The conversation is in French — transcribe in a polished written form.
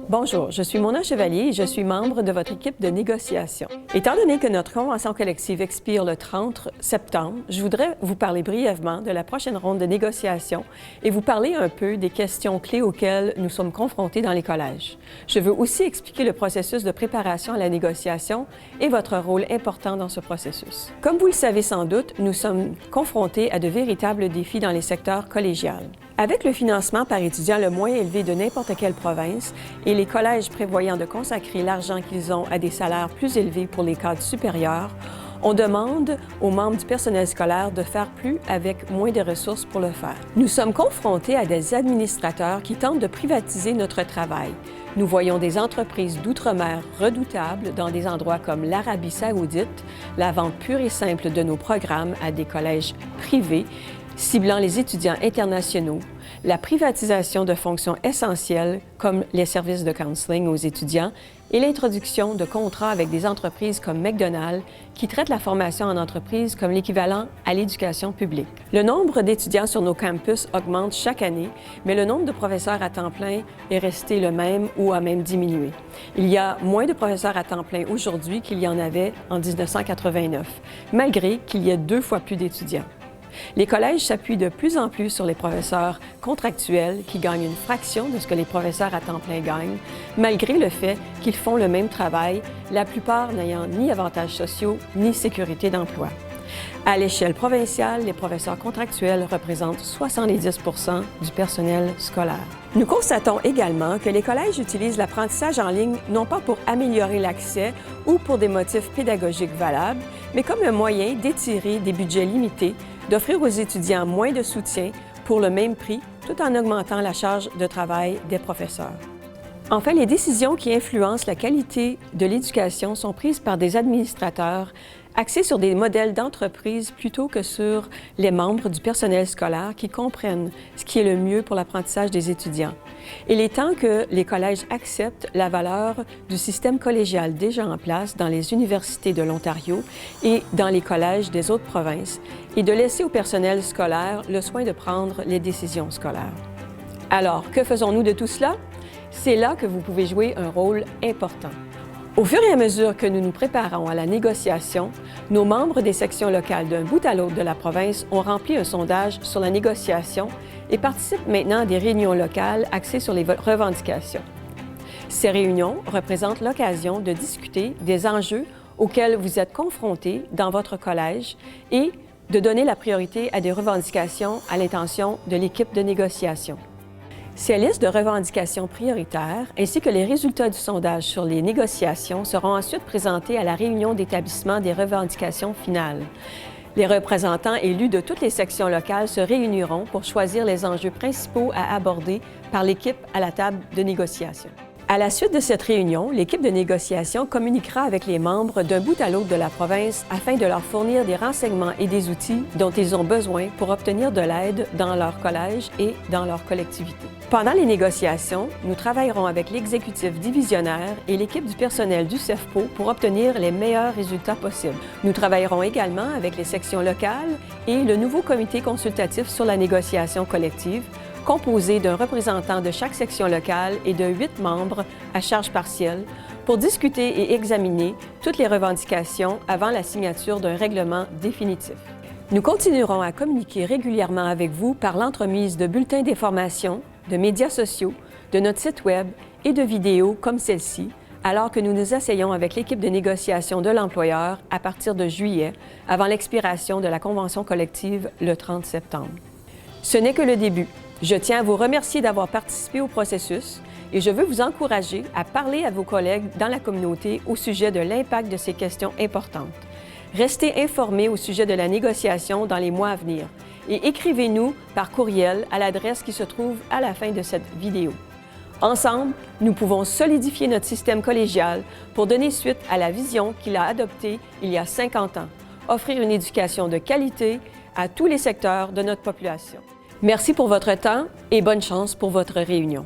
Bonjour, je suis Mona Chevalier et je suis membre de votre équipe de négociation. Étant donné que notre convention collective expire le 30 septembre, je voudrais vous parler brièvement de la prochaine ronde de négociation et vous parler un peu des questions clés auxquelles nous sommes confrontés dans les collèges. Je veux aussi expliquer le processus de préparation à la négociation et votre rôle important dans ce processus. Comme vous le savez sans doute, nous sommes confrontés à de véritables défis dans les secteurs collégial. Avec le financement par étudiant le moins élevé de n'importe quelle province et les collèges prévoyant de consacrer l'argent qu'ils ont à des salaires plus élevés pour les cadres supérieurs, on demande aux membres du personnel scolaire de faire plus avec moins de ressources pour le faire. Nous sommes confrontés à des administrateurs qui tentent de privatiser notre travail. Nous voyons des entreprises d'outre-mer redoutables dans des endroits comme l'Arabie saoudite, la vente pure et simple de nos programmes à des collèges privés, ciblant les étudiants internationaux, la privatisation de fonctions essentielles comme les services de counseling aux étudiants et l'introduction de contrats avec des entreprises comme McDonald's qui traitent la formation en entreprise comme l'équivalent à l'éducation publique. Le nombre d'étudiants sur nos campus augmente chaque année, mais le nombre de professeurs à temps plein est resté le même ou a même diminué. Il y a moins de professeurs à temps plein aujourd'hui qu'il y en avait en 1989, malgré qu'il y ait 2 fois plus d'étudiants. Les collèges s'appuient de plus en plus sur les professeurs contractuels qui gagnent une fraction de ce que les professeurs à temps plein gagnent, malgré le fait qu'ils font le même travail, la plupart n'ayant ni avantages sociaux ni sécurité d'emploi. À l'échelle provinciale, les professeurs contractuels représentent 70 % du personnel scolaire. Nous constatons également que les collèges utilisent l'apprentissage en ligne non pas pour améliorer l'accès ou pour des motifs pédagogiques valables, mais comme un moyen d'étirer des budgets limités, d'offrir aux étudiants moins de soutien pour le même prix, tout en augmentant la charge de travail des professeurs. Enfin, les décisions qui influencent la qualité de l'éducation sont prises par des administrateurs axés sur des modèles d'entreprise plutôt que sur les membres du personnel scolaire qui comprennent ce qui est le mieux pour l'apprentissage des étudiants. Il est temps que les collèges acceptent la valeur du système collégial déjà en place dans les universités de l'Ontario et dans les collèges des autres provinces et de laisser au personnel scolaire le soin de prendre les décisions scolaires. Alors, que faisons-nous de tout cela? C'est là que vous pouvez jouer un rôle important. Au fur et à mesure que nous nous préparons à la négociation, nos membres des sections locales d'un bout à l'autre de la province ont rempli un sondage sur la négociation et participent maintenant à des réunions locales axées sur les revendications. Ces réunions représentent l'occasion de discuter des enjeux auxquels vous êtes confrontés dans votre collège et de donner la priorité à des revendications à l'intention de l'équipe de négociation. Ces listes de revendications prioritaires ainsi que les résultats du sondage sur les négociations seront ensuite présentés à la réunion d'établissement des revendications finales. Les représentants élus de toutes les sections locales se réuniront pour choisir les enjeux principaux à aborder par l'équipe à la table de négociation. À la suite de cette réunion, l'équipe de négociation communiquera avec les membres d'un bout à l'autre de la province afin de leur fournir des renseignements et des outils dont ils ont besoin pour obtenir de l'aide dans leur collège et dans leur collectivité. Pendant les négociations, nous travaillerons avec l'exécutif divisionnaire et l'équipe du personnel du CEFPO pour obtenir les meilleurs résultats possibles. Nous travaillerons également avec les sections locales et le nouveau comité consultatif sur la négociation collective, composé d'un représentant de chaque section locale et de 8 membres à charge partielle, pour discuter et examiner toutes les revendications avant la signature d'un règlement définitif. Nous continuerons à communiquer régulièrement avec vous par l'entremise de bulletins d'information, de médias sociaux, de notre site Web et de vidéos comme celle-ci, alors que nous nous asseyons avec l'équipe de négociation de l'employeur à partir de juillet, avant l'expiration de la convention collective le 30 septembre. Ce n'est que le début. Je tiens à vous remercier d'avoir participé au processus et je veux vous encourager à parler à vos collègues dans la communauté au sujet de l'impact de ces questions importantes. Restez informés au sujet de la négociation dans les mois à venir et écrivez-nous par courriel à l'adresse qui se trouve à la fin de cette vidéo. Ensemble, nous pouvons solidifier notre système collégial pour donner suite à la vision qu'il a adoptée il y a 50 ans, offrir une éducation de qualité à tous les secteurs de notre population. Merci pour votre temps et bonne chance pour votre réunion.